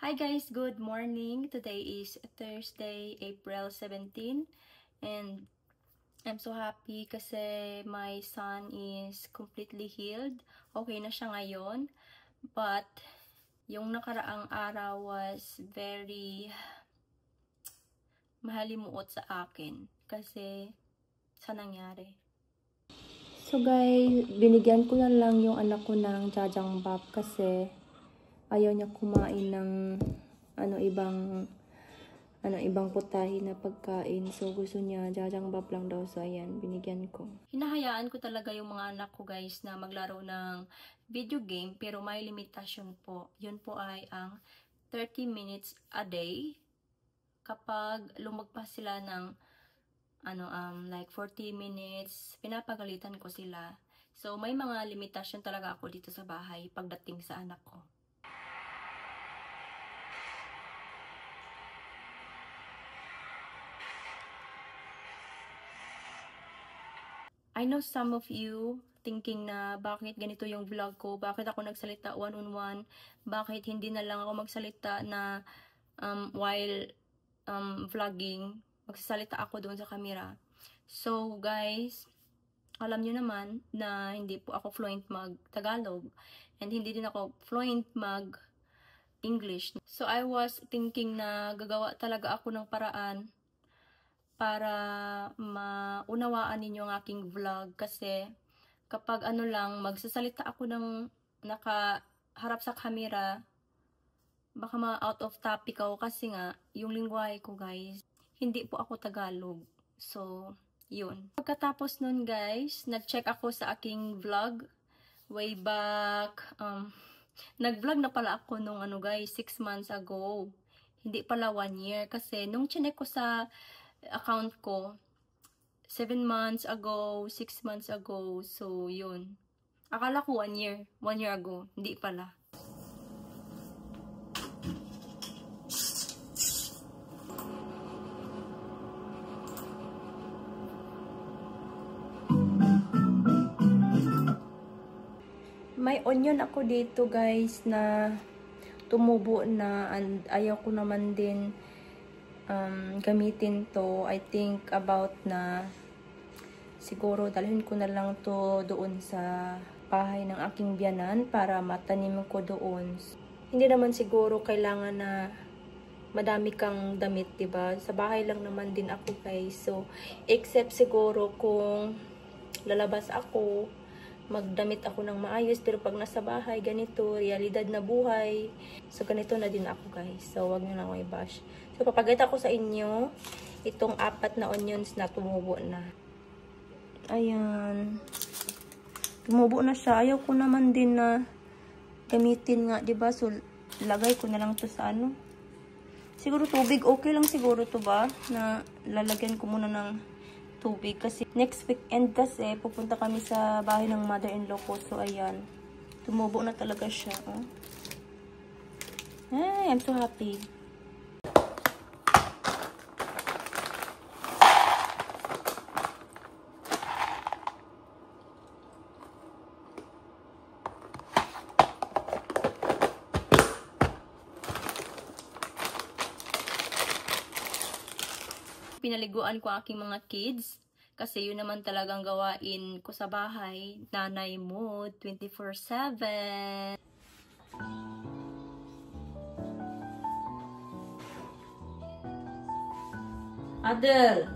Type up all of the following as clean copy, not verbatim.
Hi guys, good morning. Today is Thursday, April 17, and I'm so happy kasi my son is completely healed. Okay na siya ngayon, but yung nakaraang araw was very mahalimuot sa akin kasi sa nangyari. So guys, binigyan ko na lang yung anak ko ng Jajangmyeon kasi ayaw niya kumain ng ibang putahe na pagkain. So gusto niya Jajangmyeon lang daw. So ayan, binigyan ko. Hinahayaan ko talaga yung mga anak ko guys na maglaro ng video game pero may limitasyon po. Yun po ay ang 30 minutes a day. Kapag lumagpas sila ng like 40 minutes, pinapagalitan ko sila. So may mga limitasyon talaga ako dito sa bahay pagdating sa anak ko. I know some of you thinking na bakit ganito yung vlog ko, bakit ako nagsalita one-on-one, bakit hindi na lang ako magsalita na while vlogging, magsasalita ako doon sa camera. So guys, alam nyo naman na hindi po ako fluent mag-Tagalog and hindi din ako fluent mag-English. So I was thinking na gagawa talaga ako ng paraan para maunawaan ninyo ang aking vlog kasi kapag lang magsasalita ako ng nakaharap sa camera, baka ma-out of topic ako kasi nga yung lingwahe ko guys, hindi po ako Tagalog. So, yun. Pagkatapos nun guys, nag-check ako sa aking vlog way back. Nag-vlog na pala ako nung guys, 6 months ago. Hindi pala 1 year kasi nung chinek ko sa account ko 7 months ago, 6 months ago. So, yun. Akala ko 1 year. 1 year ago. Hindi pala. May onion ako dito guys na tumubo na and ayaw ko naman din gamitin to. I think about na siguro dalhin ko na lang to doon sa bahay ng aking biyanan para matanim ko doon. Hindi naman siguro kailangan na madami kang damit, diba? Sa bahay lang naman din ako guys. So, except siguro kung lalabas ako, magdamit ako ng maayos, pero pag nasa bahay, ganito, realidad na buhay. So, ganito na din ako guys. So, wag nyo na ako i-bash. So, papagayta ko sa inyo itong 4 na onions na tumubo na. Ayan. Tumubo na siya. Ayaw ko naman din na gamitin nga, diba? So, lagay ko na lang to sa siguro tubig. Okay lang siguro to ba? Na lalagyan ko muna ng tubig. Kasi next weekend kasi pupunta kami sa bahay ng mother-in-law ko. So, ayan. Tumubo na talaga siya. Oh. Ay, I'm so happy. Pinaliguan ko aking mga kids kasi yun naman talagang gawain ko sa bahay. Nanay mo 24/7. Adel,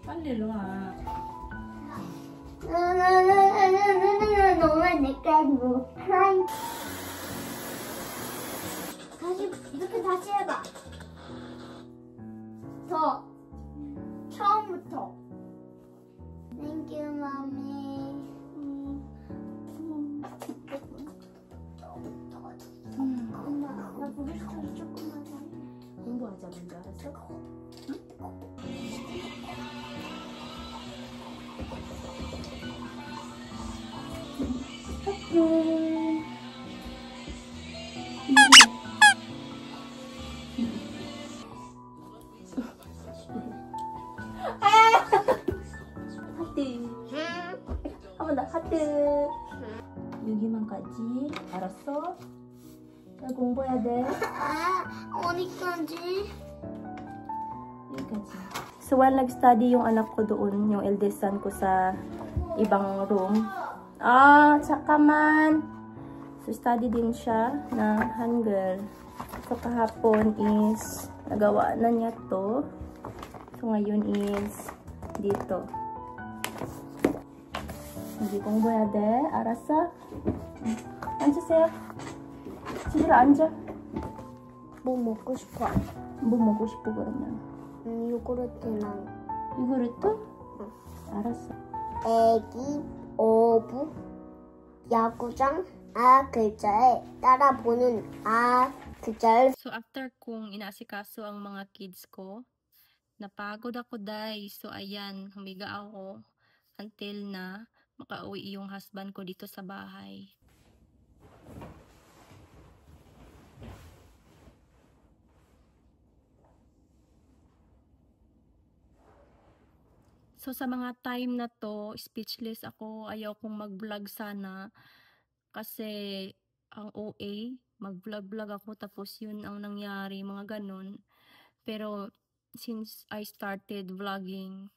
빨리로 와. 이렇게 다시 해봐. 더 처음부터. Thank you, mommy. 엄마, 나 브러쉬 조금만 해. 공부하자 먼저, 알았어? 응? 하트. 여기만 가지. 알았어? 공부해야 돼. 어디까지? 여기까지. So, while nag-study yung anak ko doon, yung eldest son ko sa ibang room. Tsaka man. So, study din siya na Hangul. So, kahapon is nagawa na niya to. So, ngayon is dito. Hindi 공부해야 돼. 알았어? 앉으세요. 지들아 앉아. 뭐 먹고 싶어? 뭐 먹고 싶어 그러면? 요구르트랑 요구르트? 알았어. 애기 어부 야구장 글자에 따라 보는 글자를. So after kong inaasikaso ang mga kids ko, napagod ako dahil. So ayan, humiga ako until na makauwi yung husband ko dito sa bahay. So, sa mga time na to, speechless ako. Ayaw kong mag-vlog sana. Kasi, ang OA, mag-vlog-vlog ako. Tapos, yun ang nangyari, mga ganun. Pero, since I started vlogging,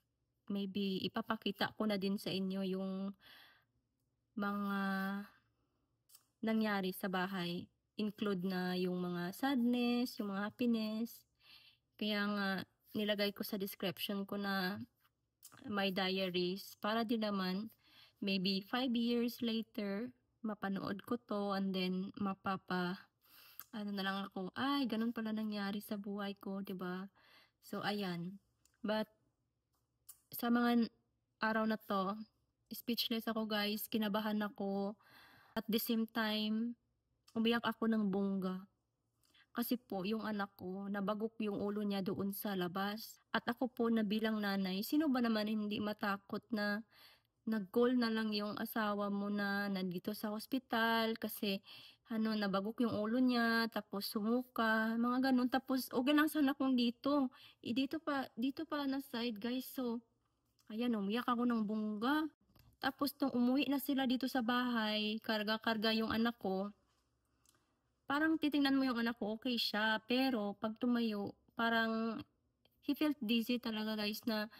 maybe ipapakita ko na din sa inyo yung mga nangyari sa bahay. Include na yung mga sadness, yung mga happiness. Kaya nga, nilagay ko sa description ko na my diaries para din naman maybe 5 years later mapanood ko to and then ano na lang ako, ay ganun pala nangyari sa buhay ko, 'di ba? So ayan, but sa mga araw na to speechless ako guys, kinabahan ako, at the same time umiyak ako ng bongga. Kasi po, yung anak ko, nabagok yung ulo niya doon sa labas. At ako po na bilang nanay, sino ba naman hindi matakot na nag-call na lang yung asawa mo na nandito sa hospital kasi nabagok yung ulo niya, tapos sumuka, mga ganun. Tapos, okay lang sana kung dito. Dito pa na side guys. So, ayan, umiyak ako ng bongga. Tapos, nung umuwi na sila dito sa bahay, karga-karga yung anak ko, parang titingnan mo yung anak ko, okay siya. Pero, pag tumayo, parang, he felt dizzy talaga guys na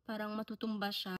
parang matutumba siya.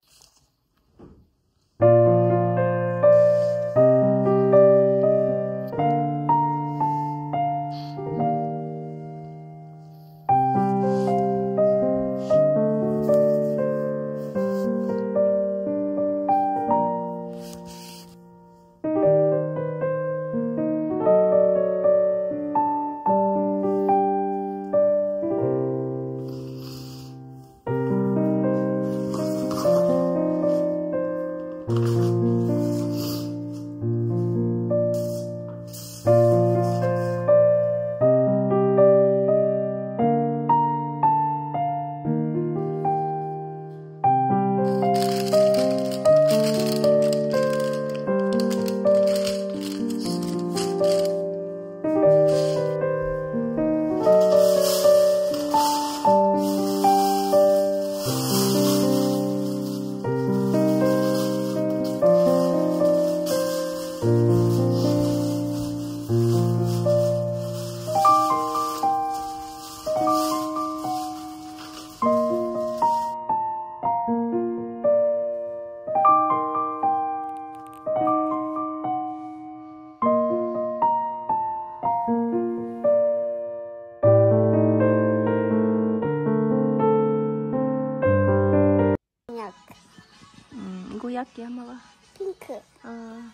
구약이야 먹어. 핑크 어,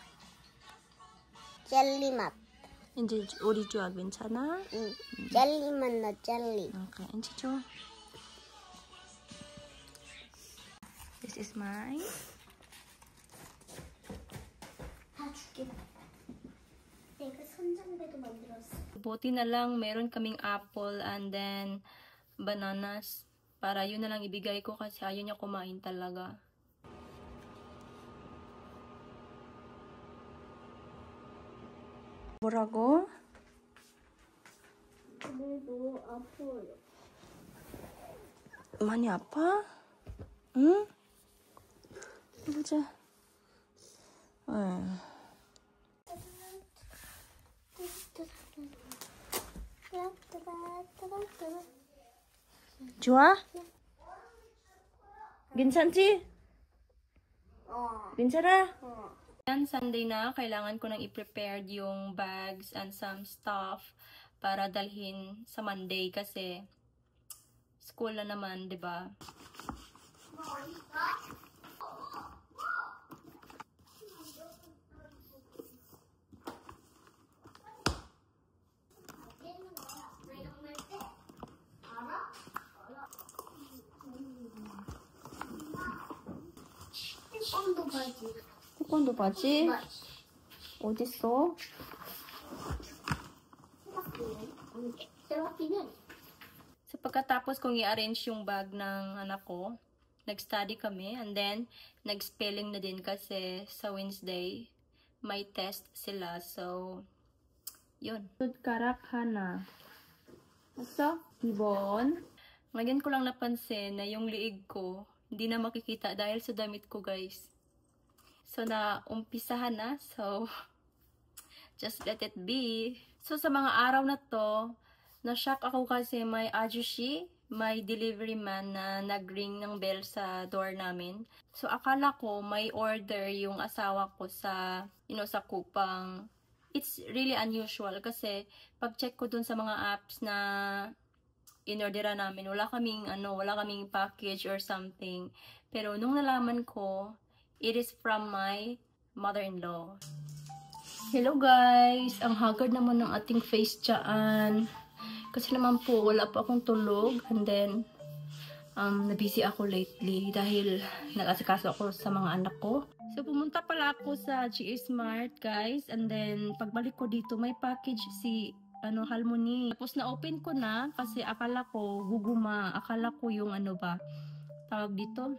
젤리 맛. 이제 우리 줘 괜찮아? 응. 젤리 맛 나 젤리. 오케이, 이제 줘. This is mine. 다 줄게. 내가 손잡이도 만들었어. Buti na lang meron kaming apple and then bananas. Para yun na lang ibigay ko kasi ayaw niya kumain talaga. 뭐라고? 오늘도 아파요. 많이 아파? 응? 보자. 응. Chua? Ginsan si? Ginsan na? Yan, Sunday na. Kailangan ko nang i-prepare yung bags and some stuff para dalhin sa Monday kasi school na naman, di ba? 태권도 바지. 태권도 바지? 어딨어? 세바퀴는 So, pagkatapos kong i-arrange yung bag ng anak ko, nag-study kami, and then, nag-spelling na din kasi sa Wednesday, may test sila. So, yun. Karak Hana. Asa? Ibon? Ngayon ko lang napansin na yung liig ko, hindi na makikita dahil sa damit ko, guys. So, na-umpisahan na. So, just let it be. So, sa mga araw na to, na-shock ako kasi may ajushi, may delivery man na nag-ring ng bell sa door namin. So, akala ko may order yung asawa ko sa, sa Kupang. It's really unusual kasi pag-check ko dun sa mga apps na in-ordera namin, wala kaming package or something. Pero nung nalaman ko, it is from my mother-in-law. Hello guys! Ang haggard naman ng ating face dyan. Kasi naman po, wala pa akong tulog. And then, na-busy ako lately dahil nag-asikaso ako sa mga anak ko. So, pumunta pala ako sa GA Smart, guys. And then, pagbalik ko dito, may package si Halmoni. Tapos, na-open ko na kasi akala ko, guguma. Akala ko yung tawag dito,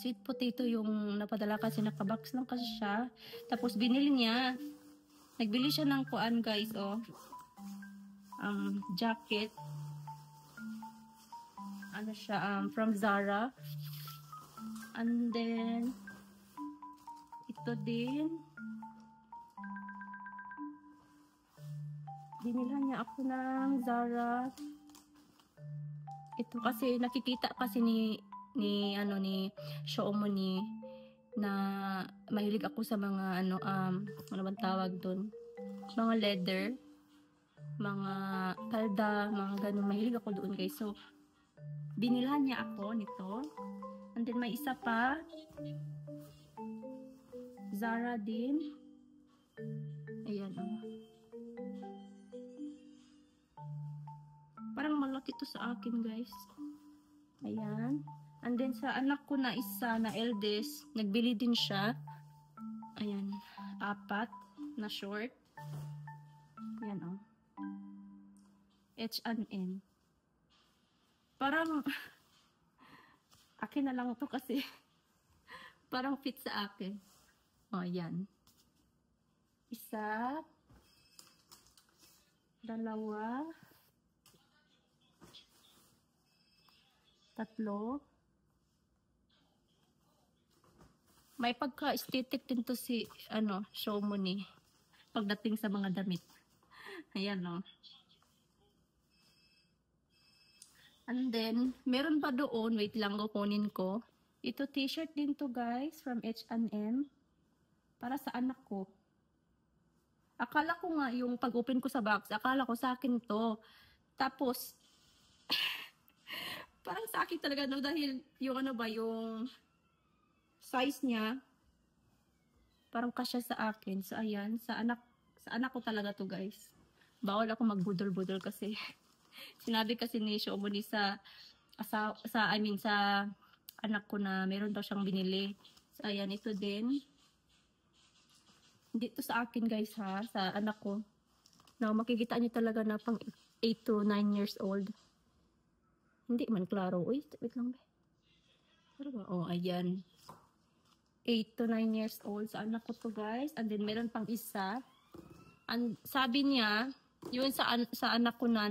sweet potato yung napadala kasi nakabox lang kasi siya. Tapos, binili niya. Nagbili siya ng kuan, guys, oh. Jacket. Siya, from Zara. And then, ito din. Binilhan niya ako ng Zara. Ito kasi, nakikita kasi ni Xiaomoni na mahilig ako sa mga, ano bang tawag doon? Mga leather. Mga palda, mga ganun. Mahilig ako doon, guys. So, binilhan niya ako nito. And then, may isa pa. Zara din. Ayan, oh. Parang malaki to sa akin, guys. Ayan. And then, sa anak ko na isa, na eldest, nagbili din siya. Ayan. 4 na short. Ayan, oh. H&M. Parang akin na lang ito kasi parang fit sa akin. O, yan. Isa, dalawa, tatlo. May pagka-aesthetic din to si Xiaomoni pagdating sa mga damit. Ayan, no. And then, meron pa doon, wait lang, kukunin ko. Ito t-shirt din to, guys, from H&M. Para sa anak ko. Akala ko nga, yung pag-open ko sa box, akala ko sa akin to. Tapos, parang sa akin talaga, no, dahil yung yung size niya, parang kasya sa akin. So, ayan, sa anak ko talaga to, guys. Bawal ako magbudol-budol kasi sinabi kasi ni Xiaomoni sa anak ko na meron daw siyang binili. So, ayan, ito din. Hindi to sa akin, guys, ha. Sa anak ko. Now, makikita niyo talaga na pang 8 to 9 years old. Hindi man klaro. Uy, wait lang ba? Ano ba? Oh, ayan. 8 to 9 years old sa anak ko to, guys. And then, meron pang isa. And sabi niya, yun sa anak ko na,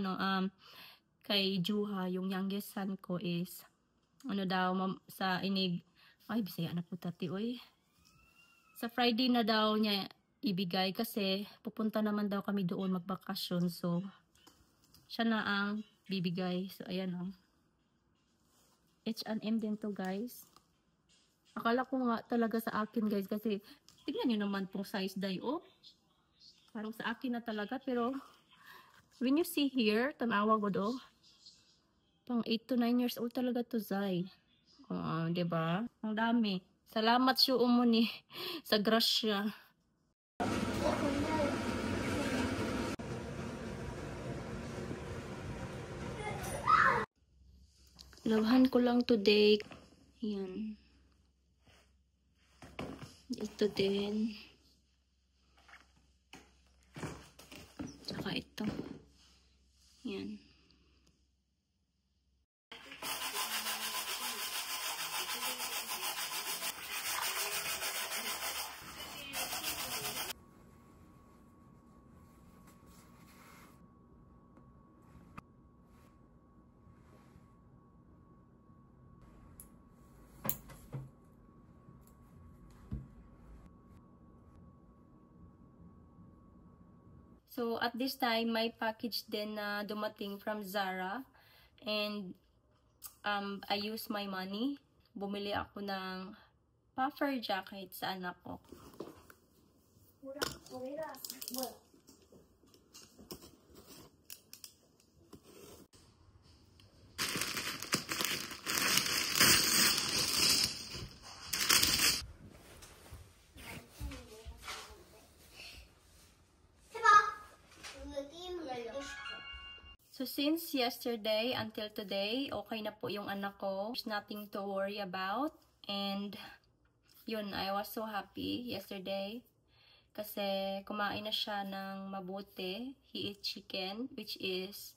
kay Juha, yung youngest son ko is, sa inig, ay, bisaya na po tati, oy. Sa Friday na daw niya ibigay kasi pupunta naman daw kami doon magbakasyon. So, siya na ang bibigay. So, ayan o. H&M din to, guys. Akala ko nga talaga sa akin, guys, kasi tignan nyo naman tong size dye, oh. Parang sa akin na talaga, pero when you see here, tanawa ko do, pang 8 to 9 years old talaga to, Zay. Diba? Ang dami. Salamat siyo umuni sa grasya. Labahan ko lang today. Yan. Ito din. Tsaka ito. Yan. So, at this time, may package din na dumating from Zara. And, I use my money. Bumili ako ng puffer jacket sa anak ko. So, since yesterday until today, okay na po yung anak ko. There's nothing to worry about. And, yun, I was so happy yesterday. Kasi, kumain na siya ng mabuti. He ate chicken, which is,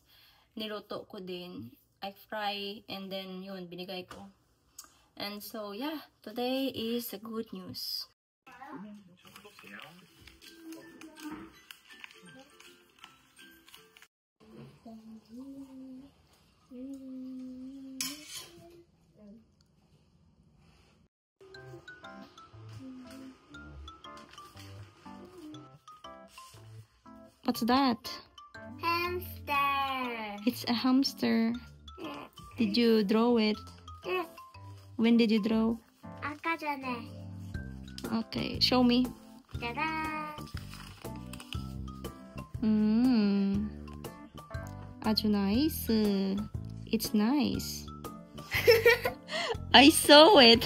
niluto ko din. I fry, and then, yun, binigay ko. And so, yeah, today is a good news. What's that? Hamster. It's a hamster. Did you draw it? When did you draw? 아까 전에. Okay, show me. 짜잔. 아주 nice. It's nice. I saw it.